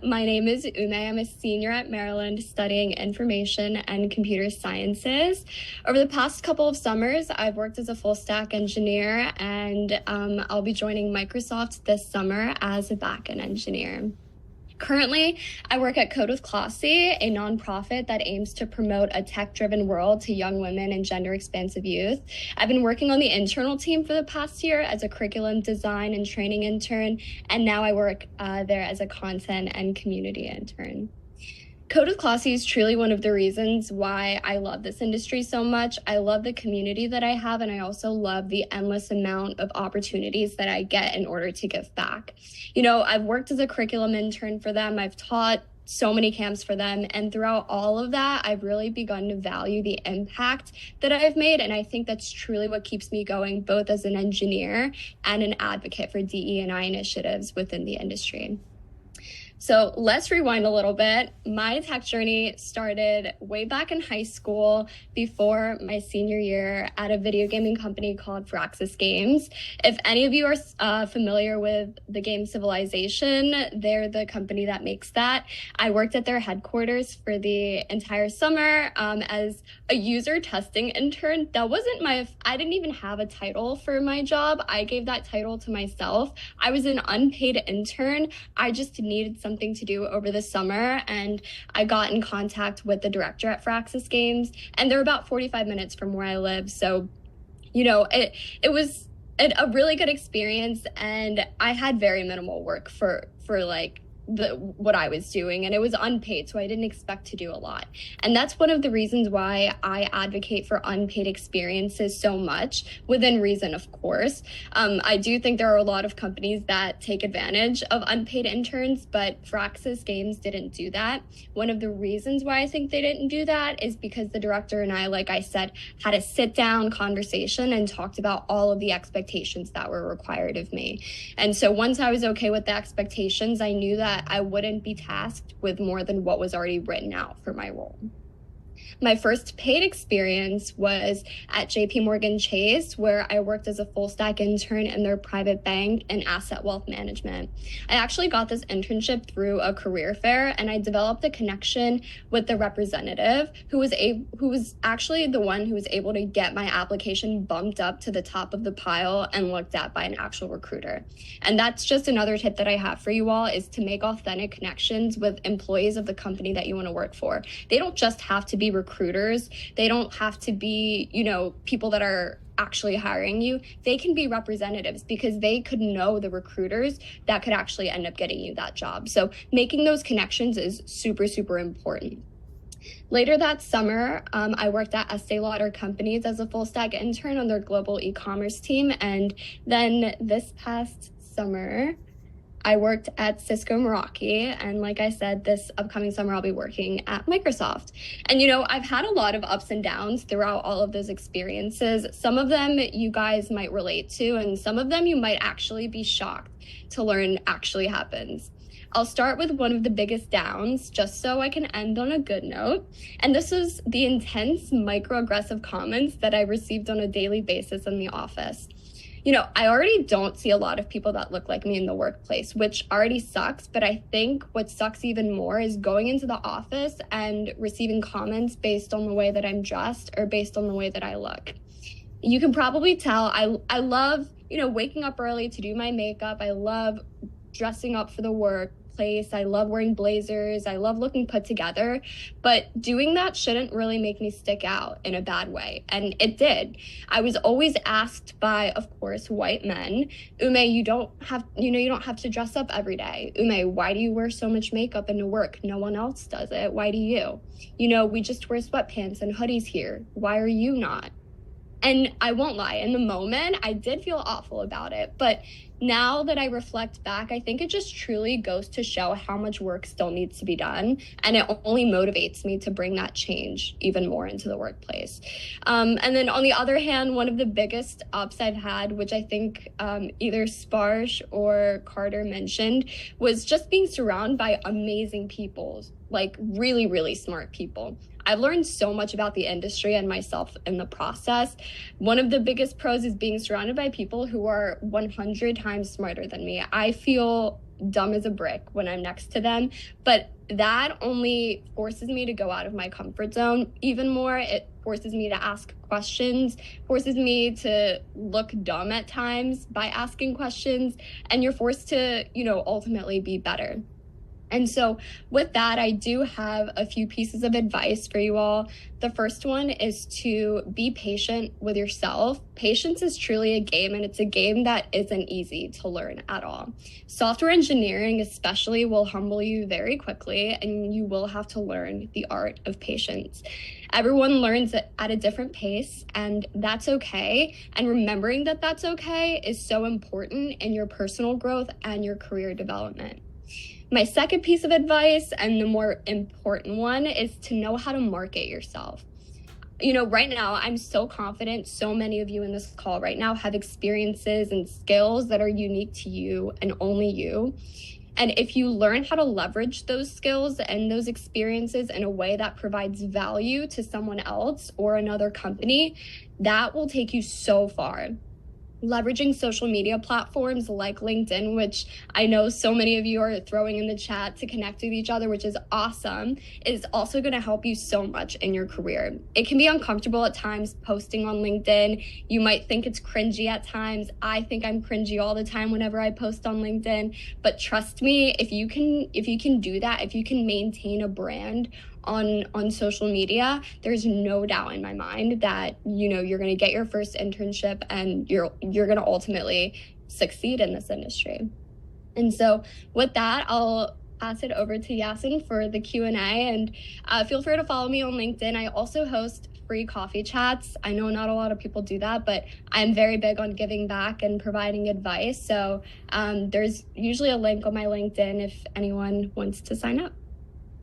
My name is Ume. I'm a senior at Maryland studying information and computer sciences. Over the past couple of summers, I've worked as a full stack engineer, and I'll be joining Microsoft this summer as a backend engineer. Currently, I work at Code with Classy, a nonprofit that aims to promote a tech-driven world to young women and gender-expansive youth. I've been working on the internal team for the past year as a curriculum design and training intern, and now I work there as a content and community intern. Code with Classy is truly one of the reasons why I love this industry so much. I love the community that I have, and I also love the endless amount of opportunities that I get in order to give back. You know, I've worked as a curriculum intern for them. I've taught so many camps for them. And throughout all of that, I've really begun to value the impact that I've made. And I think that's truly what keeps me going, both as an engineer and an advocate for DE&I initiatives within the industry. So let's rewind a little bit. My tech journey started way back in high school before my senior year at a video gaming company called Firaxis Games. If any of you are familiar with the game Civilization, they're the company that makes that. I worked at their headquarters for the entire summer as a user testing intern. I didn't even have a title for my job. I gave that title to myself. I was an unpaid intern. I just needed something to do over the summer, and I got in contact with the director at Firaxis Games, and they're about 45 minutes from where I live. So, you know, it was a really good experience, and I had very minimal work for like what I was doing, and it was unpaid, so I didn't expect to do a lot. And that's one of the reasons why I advocate for unpaid experiences so much, within reason, of course. I do think there are a lot of companies that take advantage of unpaid interns, but Firaxis Games didn't do that. One of the reasons why I think they didn't do that is because the director and I, like I said, had a sit-down conversation and talked about all of the expectations that were required of me. And so once I was okay with the expectations, I knew that I wouldn't be tasked with more than what was already written out for my role. My first paid experience was at JPMorgan Chase, where I worked as a full stack intern in their private bank and asset wealth management. I actually got this internship through a career fair, and I developed a connection with the representative who was actually the one who was able to get my application bumped up to the top of the pile and looked at by an actual recruiter. And that's just another tip that I have for you all, is to make authentic connections with employees of the company that you want to work for. They don't just have to be recruiters. They don't have to be, people that are actually hiring you. They can be representatives, because they could know the recruiters that could actually end up getting you that job. So making those connections is super, super important. Later that summer, I worked at Estee Lauder Companies as a full stack intern on their global e-commerce team. And then this past summer, I worked at Cisco Meraki, and like I said, this upcoming summer I'll be working at Microsoft. And I've had a lot of ups and downs throughout all of those experiences. Some of them you guys might relate to, and some of them you might actually be shocked to learn actually happens. I'll start with one of the biggest downs, just so I can end on a good note. And this is the intense microaggressive comments that I received on a daily basis in the office. I already don't see a lot of people that look like me in the workplace, which already sucks. But I think what sucks even more is going into the office and receiving comments based on the way that I'm dressed or based on the way that I look. You can probably tell I love, waking up early to do my makeup. I love dressing up for the workplace. I love wearing blazers. I love looking put together, but doing that shouldn't really make me stick out in a bad way. And it did. I was always asked by, of course, white men, Ume, you don't have to dress up every day. Ume, why do you wear so much makeup into work? No one else does it. Why do you? We just wear sweatpants and hoodies here. Why are you not? And I won't lie, in the moment, I did feel awful about it. But now that I reflect back, I think it just truly goes to show how much work still needs to be done. And it only motivates me to bring that change even more into the workplace. And then on the other hand, one of the biggest ups I've had, which I think either Sparsh or Carter mentioned, was just being surrounded by amazing people, like really, really smart people. I've learned so much about the industry and myself in the process. One of the biggest pros is being surrounded by people who are 100 times smarter than me. I feel dumb as a brick when I'm next to them, but that only forces me to go out of my comfort zone even more. It forces me to ask questions, forces me to look dumb at times by asking questions, and you're forced to, ultimately be better. And so with that, I do have a few pieces of advice for you all. The first one is to be patient with yourself. Patience is truly a game, and it's a game that isn't easy to learn at all. Software engineering especially will humble you very quickly, and you will have to learn the art of patience. Everyone learns at a different pace, and that's okay. And remembering that that's okay is so important in your personal growth and your career development. My second piece of advice, and the more important one, is to know how to market yourself. Right now, I'm so confident so many of you in this call right now have experiences and skills that are unique to you and only you. And if you learn how to leverage those skills and those experiences in a way that provides value to someone else or another company, that will take you so far. Leveraging social media platforms like LinkedIn, which I know so many of you are throwing in the chat to connect with each other, which is awesome, is also going to help you so much in your career. It can be uncomfortable at times posting on LinkedIn. You might think it's cringy at times. I think I'm cringy all the time whenever I post on LinkedIn, but trust me, if you can do that, if you can maintain a brand on social media, there's no doubt in my mind that you're going to get your first internship and you're going to ultimately succeed in this industry. And so with that, I'll pass it over to Yasin for the Q&A, and feel free to follow me on LinkedIn. I also host free coffee chats. I know not a lot of people do that, but I'm very big on giving back and providing advice. So there's usually a link on my LinkedIn if anyone wants to sign up.